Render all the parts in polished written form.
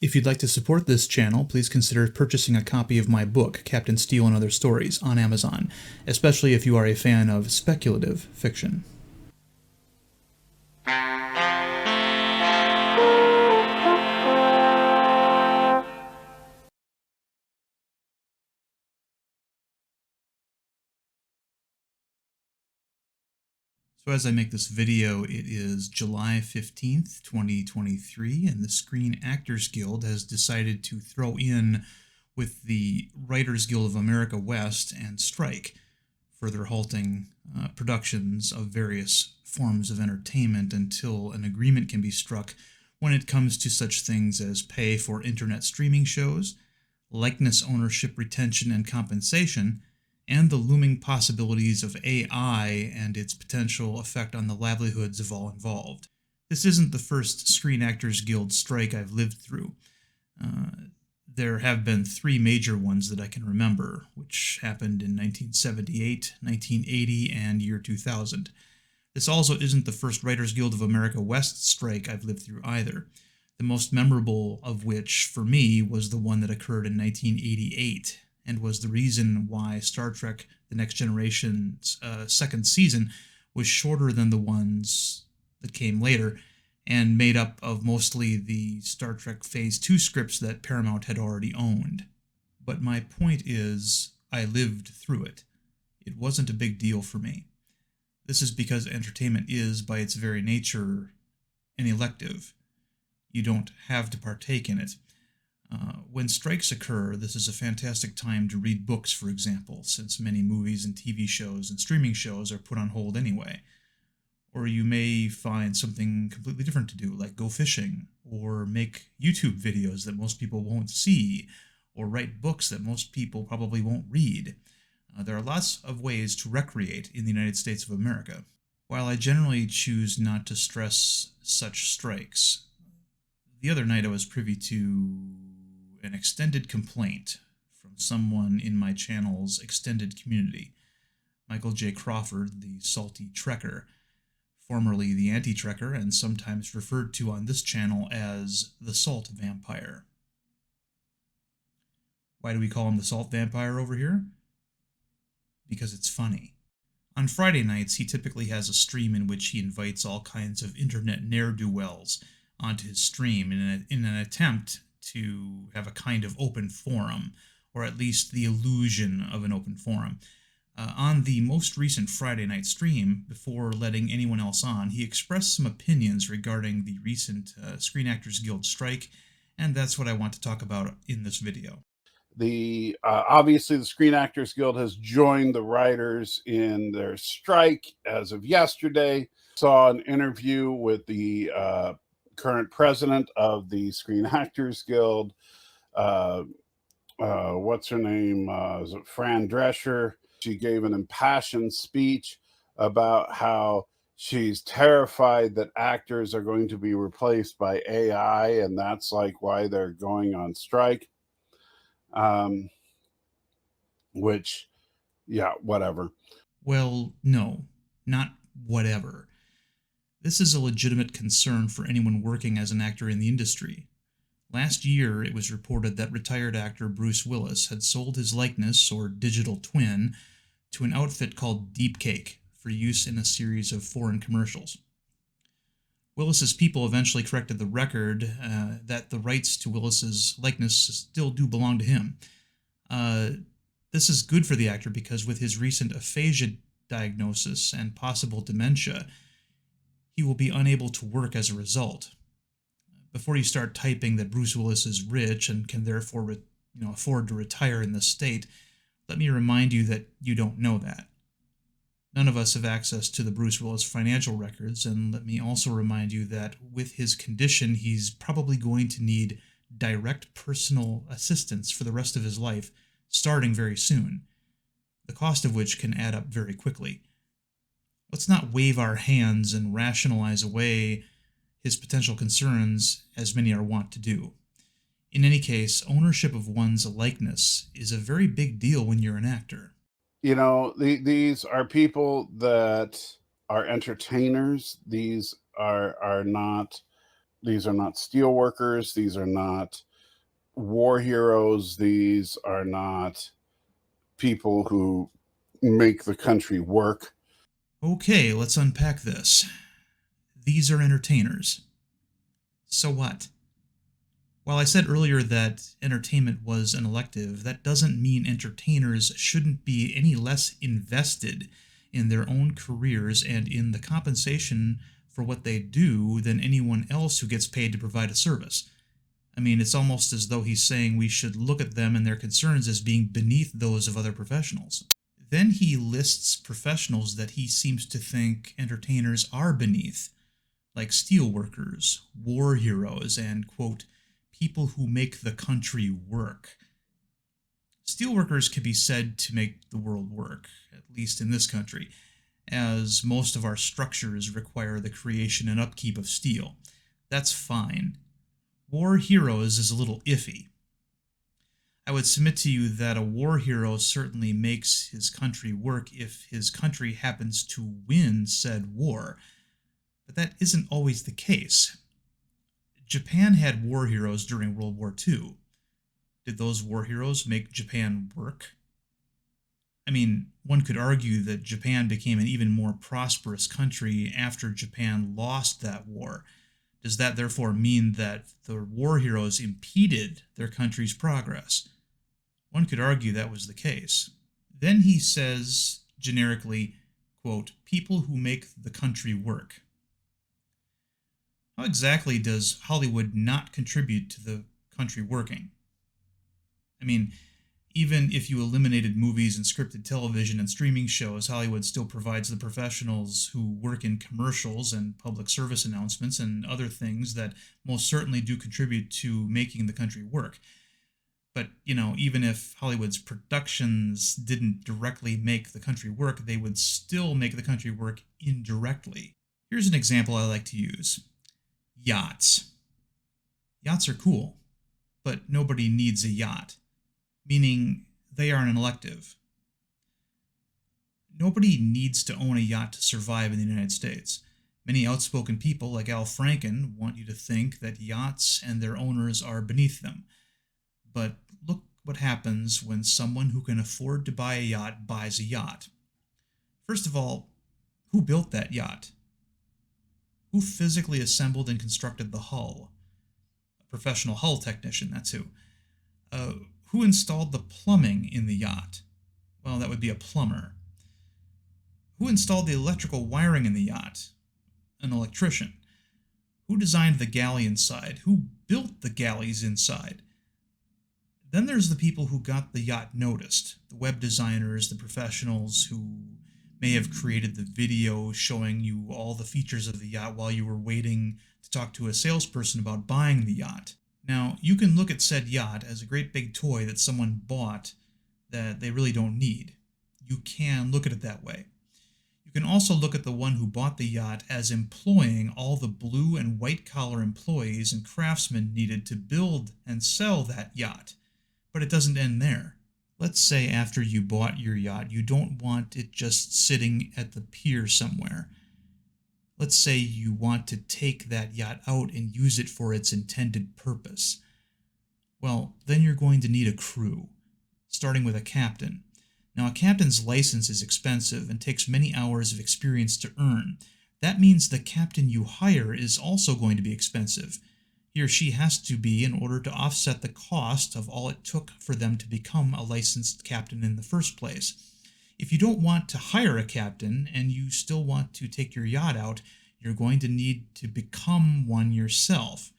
If you'd like to support this channel, please consider purchasing a copy of my book, Captain Steel and Other Stories, on Amazon, especially if you are a fan of speculative fiction. So as I make this video, it is July 15th, 2023, and the Screen Actors Guild has decided to throw in with the Writers Guild of America West and strike, further halting productions of various forms of entertainment until an agreement can be struck when it comes to such things as pay for internet streaming shows, likeness ownership retention and compensation, and the looming possibilities of AI and its potential effect on the livelihoods of all involved. This isn't the first Screen Actors Guild strike I've lived through. There have been three major ones that I can remember, which happened in 1978, 1980, and year 2000. This also isn't the first Writers Guild of America West strike I've lived through either, the most memorable of which, for me, was the one that occurred in 1988, and was the reason why Star Trek The Next Generation's second season was shorter than the ones that came later, and made up of mostly the Star Trek Phase 2 scripts that Paramount had already owned. But my point is, I lived through it. It wasn't a big deal for me. This is because entertainment is, by its very nature, an elective. You don't have to partake in it. When strikes occur, this is a fantastic time to read books, for example, since many movies and TV shows and streaming shows are put on hold anyway. Or you may find something completely different to do, like go fishing, or make YouTube videos that most people won't see, or write books that most people probably won't read. There are lots of ways to recreate in the United States of America. While I generally choose not to stress such strikes, the other night I was privy to an extended complaint from someone in my channel's extended community, Michael J. Crawford, the salty Trekker, formerly the anti-Trekker and sometimes referred to on this channel as the Salt Vampire. Why do we call him the Salt Vampire over here? Because it's funny. On Friday nights, he typically has a stream in which he invites all kinds of internet ne'er-do-wells onto his stream in an attempt to have a kind of open forum, or at least the illusion of an open forum. On the most recent Friday night stream, before letting anyone else on, he expressed some opinions regarding the recent Screen Actors Guild strike, and that's what I want to talk about in this video. Obviously, the Screen Actors Guild has joined the writers in their strike as of yesterday. Saw an interview with the current president of the Screen Actors Guild. What's her name? Is it Fran Drescher? She gave an impassioned speech about how she's terrified that actors are going to be replaced by AI, and that's like why they're going on strike. Which, yeah, whatever. Well, no, not whatever. This is a legitimate concern for anyone working as an actor in the industry. Last year, it was reported that retired actor Bruce Willis had sold his likeness, or digital twin, to an outfit called Deepcake for use in a series of foreign commercials. Willis's people eventually corrected the record that the rights to Willis's likeness still do belong to him. This is good for the actor because with his recent aphasia diagnosis and possible dementia, he will be unable to work as a result. Before you start typing that Bruce Willis is rich and can therefore afford to retire in this state, let me remind you that you don't know that. None of us have access to the Bruce Willis financial records, and let me also remind you that with his condition, he's probably going to need direct personal assistance for the rest of his life, starting very soon, the cost of which can add up very quickly. Let's not wave our hands and rationalize away his potential concerns, as many are wont to do. In any case, ownership of one's likeness is a very big deal when you're an actor. You know, these are people that are entertainers. These are not steelworkers. These are not war heroes. These are not people who make the country work. Okay, let's unpack this. These are entertainers. So what? While I said earlier that entertainment was an elective, that doesn't mean entertainers shouldn't be any less invested in their own careers and in the compensation for what they do than anyone else who gets paid to provide a service. I mean, it's almost as though he's saying we should look at them and their concerns as being beneath those of other professionals. Then he lists professionals that he seems to think entertainers are beneath, like steelworkers, war heroes, and, quote, people who make the country work. Steelworkers can be said to make the world work, at least in this country, as most of our structures require the creation and upkeep of steel. That's fine. War heroes is a little iffy. I would submit to you that a war hero certainly makes his country work if his country happens to win said war, but that isn't always the case. Japan had war heroes during World War II. Did those war heroes make Japan work? I mean, one could argue that Japan became an even more prosperous country after Japan lost that war. Does that therefore mean that the war heroes impeded their country's progress? One could argue that was the case. Then he says, generically, quote, people who make the country work. How exactly does Hollywood not contribute to the country working? I mean, even if you eliminated movies and scripted television and streaming shows, Hollywood still provides the professionals who work in commercials and public service announcements and other things that most certainly do contribute to making the country work. But, even if Hollywood's productions didn't directly make the country work, they would still make the country work indirectly. Here's an example I like to use. Yachts. Yachts are cool, but nobody needs a yacht. Meaning they are an elective. Nobody needs to own a yacht to survive in the United States. Many outspoken people, like Al Franken, want you to think that yachts and their owners are beneath them. But look what happens when someone who can afford to buy a yacht buys a yacht. First of all, who built that yacht? Who physically assembled and constructed the hull? A professional hull technician, that's who. Who installed the plumbing in the yacht? Well, that would be a plumber. Who installed the electrical wiring in the yacht? An electrician. Who designed the galley inside? Who built the galleys inside? Then there's the people who got the yacht noticed, the web designers, the professionals who may have created the video showing you all the features of the yacht while you were waiting to talk to a salesperson about buying the yacht. Now, you can look at said yacht as a great big toy that someone bought that they really don't need. You can look at it that way. You can also look at the one who bought the yacht as employing all the blue and white collar employees and craftsmen needed to build and sell that yacht. But it doesn't end there. Let's say after you bought your yacht, you don't want it just sitting at the pier somewhere. Let's say you want to take that yacht out and use it for its intended purpose. Well, then you're going to need a crew, starting with a captain. Now, a captain's license is expensive and takes many hours of experience to earn. That means the captain you hire is also going to be expensive. He or she has to be in order to offset the cost of all it took for them to become a licensed captain in the first place. If you don't want to hire a captain and you still want to take your yacht out, you're going to need to become one yourself.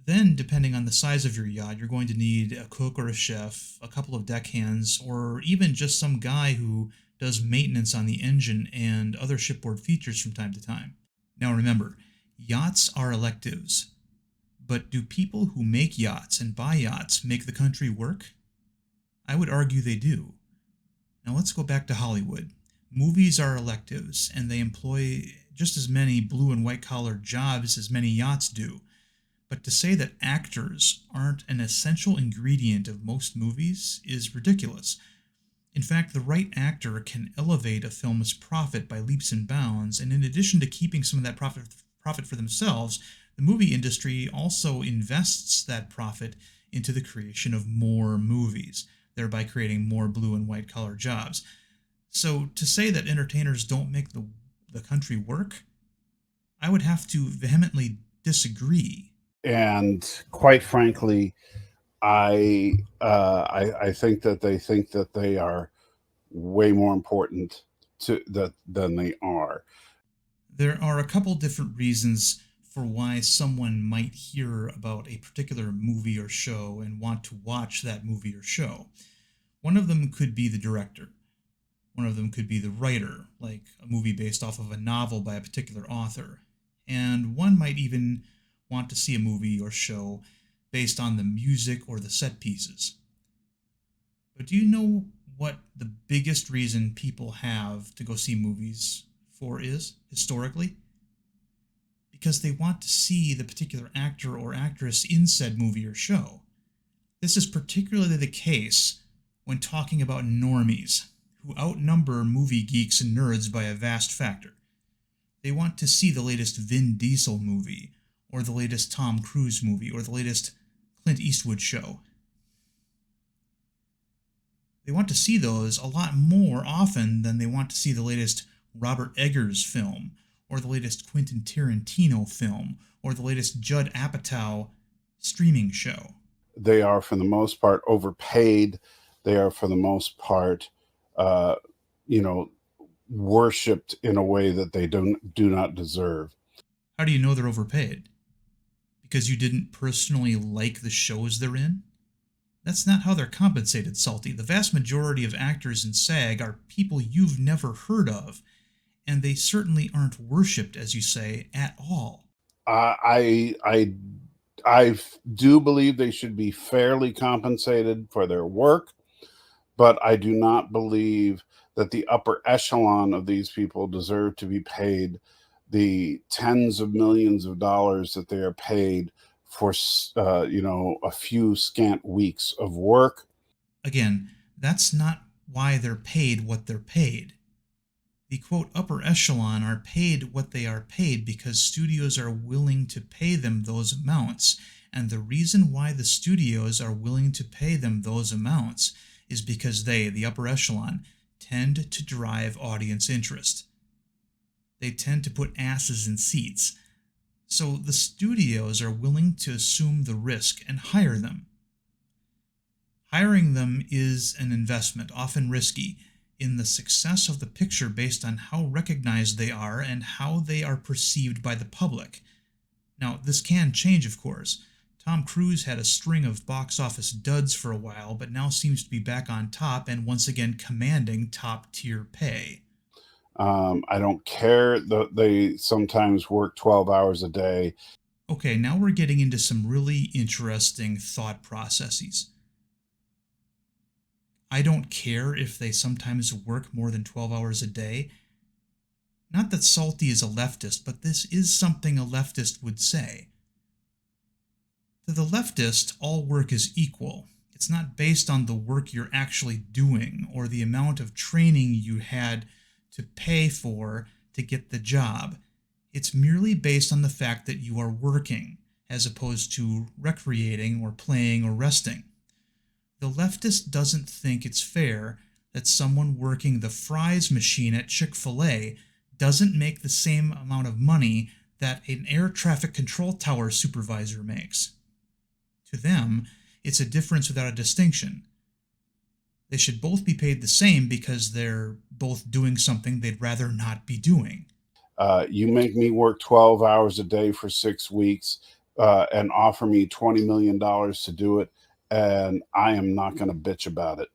Then, depending on the size of your yacht, you're going to need a cook or a chef, a couple of deckhands, or even just some guy who does maintenance on the engine and other shipboard features from time to time. Now remember, yachts are electives. But do people who make yachts and buy yachts make the country work? I would argue they do. Now let's go back to Hollywood. Movies are electives, and they employ just as many blue and white collar jobs as many yachts do. But to say that actors aren't an essential ingredient of most movies is ridiculous. In fact, the right actor can elevate a film's profit by leaps and bounds, and in addition to keeping some of that profit for themselves, The movie industry also invests that profit into the creation of more movies, thereby creating more blue and white collar jobs. So to say that entertainers don't make the country work, I would have to vehemently disagree. And quite frankly, I think that they are way more important than they are. There are a couple different reasons for why someone might hear about a particular movie or show and want to watch that movie or show. One of them could be the director. One of them could be the writer, like a movie based off of a novel by a particular author. And one might even want to see a movie or show based on the music or the set pieces. But do you know what the biggest reason people have to go see movies for is, historically? Because they want to see the particular actor or actress in said movie or show. This is particularly the case when talking about normies, who outnumber movie geeks and nerds by a vast factor. They want to see the latest Vin Diesel movie, or the latest Tom Cruise movie, or the latest Clint Eastwood show. They want to see those a lot more often than they want to see the latest Robert Eggers film, or the latest Quentin Tarantino film, or the latest Judd Apatow streaming show. They are, for the most part, overpaid. They are, for the most part, worshipped in a way that they do not deserve. How do you know they're overpaid? Because you didn't personally like the shows they're in? That's not how they're compensated, Salty. The vast majority of actors in SAG are people you've never heard of, and they certainly aren't worshipped, as you say, at all. I do believe they should be fairly compensated for their work, but I do not believe that the upper echelon of these people deserve to be paid the tens of millions of dollars that they are paid for, a few scant weeks of work. Again, that's not why they're paid what they're paid. The quote upper echelon are paid what they are paid because studios are willing to pay them those amounts, and the reason why the studios are willing to pay them those amounts is because they, the upper echelon, tend to drive audience interest. They tend to put asses in seats. So the studios are willing to assume the risk and hire them. Hiring them is an investment, often risky, in the success of the picture based on how recognized they are and how they are perceived by the public. Now, this can change, of course. Tom Cruise had a string of box office duds for a while, but now seems to be back on top and once again commanding top-tier pay. I don't care that they sometimes work 12 hours a day. Okay, now we're getting into some really interesting thought processes. I don't care if they sometimes work more than 12 hours a day. Not that Salty is a leftist, but this is something a leftist would say. To the leftist, all work is equal. It's not based on the work you're actually doing or the amount of training you had to pay for to get the job. It's merely based on the fact that you are working, as opposed to recreating or playing or resting. The leftist doesn't think it's fair that someone working the fries machine at Chick-fil-A doesn't make the same amount of money that an air traffic control tower supervisor makes. To them, it's a difference without a distinction. They should both be paid the same because they're both doing something they'd rather not be doing. You make me work 12 hours a day for 6 weeks and offer me $20 million to do it, and I am not going to bitch about it.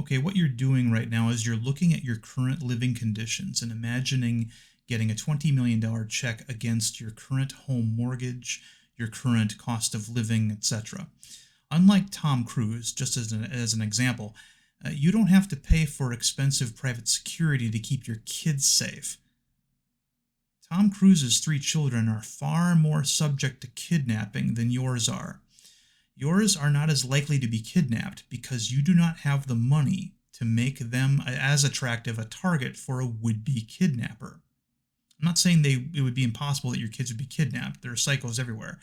Okay, what you're doing right now is you're looking at your current living conditions and imagining getting a $20 million check against your current home mortgage, your current cost of living, etc. Unlike Tom Cruise, just as an example, you don't have to pay for expensive private security to keep your kids safe. Tom Cruise's 3 children are far more subject to kidnapping than yours are. Yours are not as likely to be kidnapped because you do not have the money to make them as attractive a target for a would-be kidnapper. I'm not saying it would be impossible that your kids would be kidnapped. There are psychos everywhere.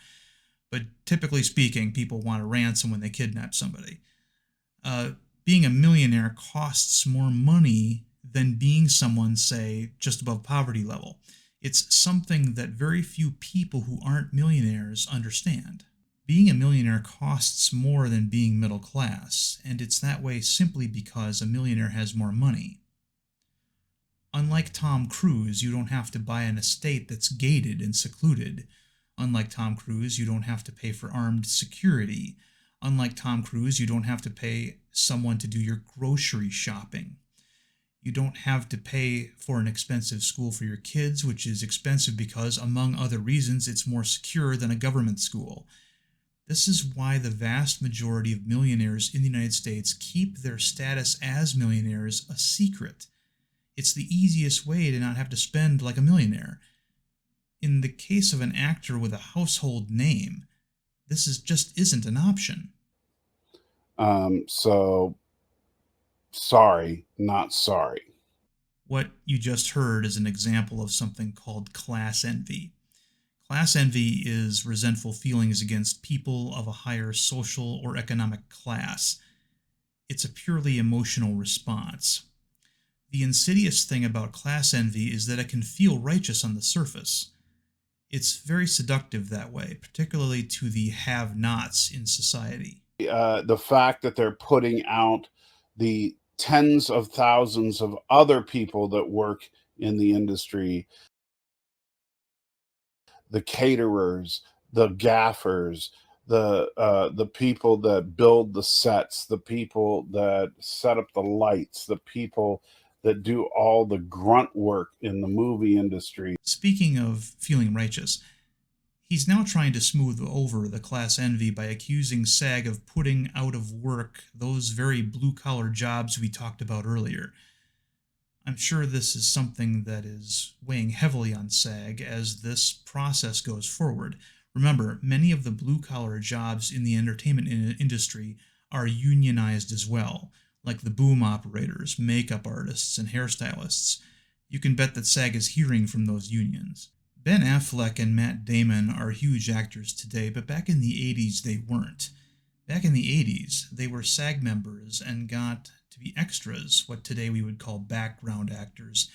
But typically speaking, people want a ransom when they kidnap somebody. Being a millionaire costs more money than being someone, say, just above poverty level. It's something that very few people who aren't millionaires understand. Being a millionaire costs more than being middle class, and it's that way simply because a millionaire has more money. Unlike Tom Cruise, you don't have to buy an estate that's gated and secluded. Unlike Tom Cruise, you don't have to pay for armed security. Unlike Tom Cruise, you don't have to pay someone to do your grocery shopping. You don't have to pay for an expensive school for your kids, which is expensive because, among other reasons, it's more secure than a government school. This is why the vast majority of millionaires in the United States keep their status as millionaires a secret. It's the easiest way to not have to spend like a millionaire. In the case of an actor with a household name, this just isn't an option. So, sorry, not sorry. What you just heard is an example of something called class envy. Class envy is resentful feelings against people of a higher social or economic class. It's a purely emotional response. The insidious thing about class envy is that it can feel righteous on the surface. It's very seductive that way, particularly to the have-nots in society. The fact that they're putting out the tens of thousands of other people that work in the industry, the caterers, the gaffers, the people that build the sets, the people that set up the lights, the people that do all the grunt work in the movie industry. Speaking of feeling righteous, he's now trying to smooth over the class envy by accusing SAG of putting out of work those very blue-collar jobs we talked about earlier. I'm sure this is something that is weighing heavily on SAG as this process goes forward. Remember, many of the blue-collar jobs in the entertainment industry are unionized as well, like the boom operators, makeup artists, and hairstylists. You can bet that SAG is hearing from those unions. Ben Affleck and Matt Damon are huge actors today, but back in the 80s they weren't. Back in the 80s, they were SAG members and got to be extras, what today we would call background actors,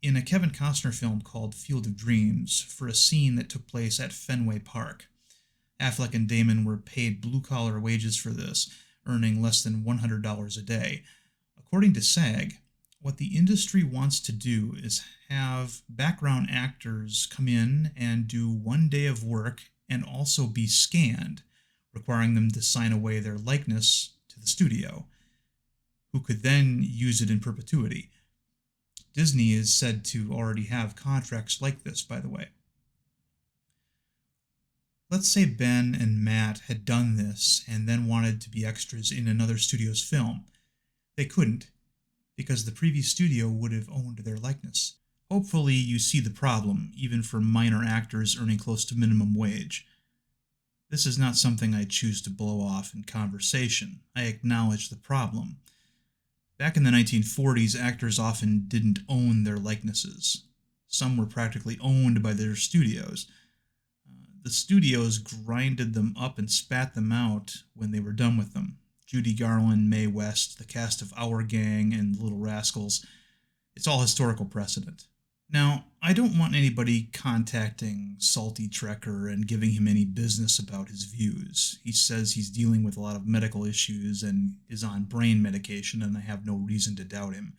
in a Kevin Costner film called Field of Dreams for a scene that took place at Fenway Park. Affleck and Damon were paid blue-collar wages for this, earning less than $100 a day. According to SAG, what the industry wants to do is have background actors come in and do one day of work and also be scanned, requiring them to sign away their likeness to the studio, who could then use it in perpetuity. Disney is said to already have contracts like this, by the way. Let's say Ben and Matt had done this and then wanted to be extras in another studio's film. They couldn't, because the previous studio would have owned their likeness. Hopefully you see the problem, even for minor actors earning close to minimum wage. This is not something I choose to blow off in conversation. I acknowledge the problem. Back in the 1940s, actors often didn't own their likenesses. Some were practically owned by their studios. The studios grinded them up and spat them out when they were done with them. Judy Garland, Mae West, the cast of Our Gang, and Little Rascals. It's all historical precedent. Now, I don't want anybody contacting Salty Trekker and giving him any business about his views. He says he's dealing with a lot of medical issues and is on brain medication, and I have no reason to doubt him.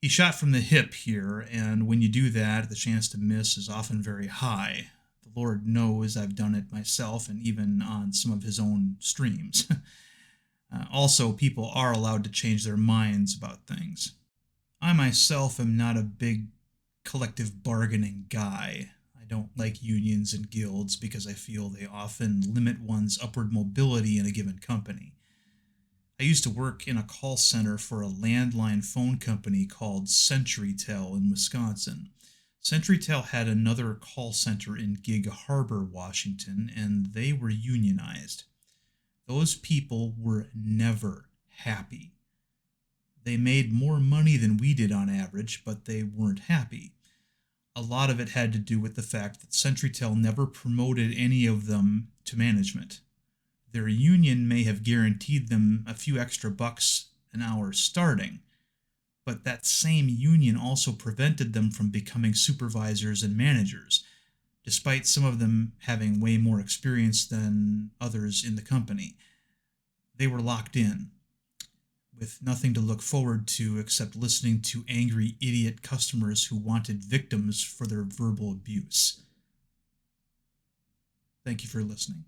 He shot from the hip here, and when you do that, the chance to miss is often very high. The Lord knows I've done it myself, and even on some of his own streams. Also, people are allowed to change their minds about things. I myself am not a big collective bargaining guy. I don't like unions and guilds because I feel they often limit one's upward mobility in a given company. I used to work in a call center for a landline phone company called CenturyTel in Wisconsin. CenturyTel had another call center in Gig Harbor, Washington, and they were unionized. Those people were never happy. They made more money than we did on average, but they weren't happy. A lot of it had to do with the fact that SentryTel never promoted any of them to management. Their union may have guaranteed them a few extra bucks an hour starting, but that same union also prevented them from becoming supervisors and managers, despite some of them having way more experience than others in the company. They were locked in, with nothing to look forward to except listening to angry idiot customers who wanted victims for their verbal abuse. Thank you for listening.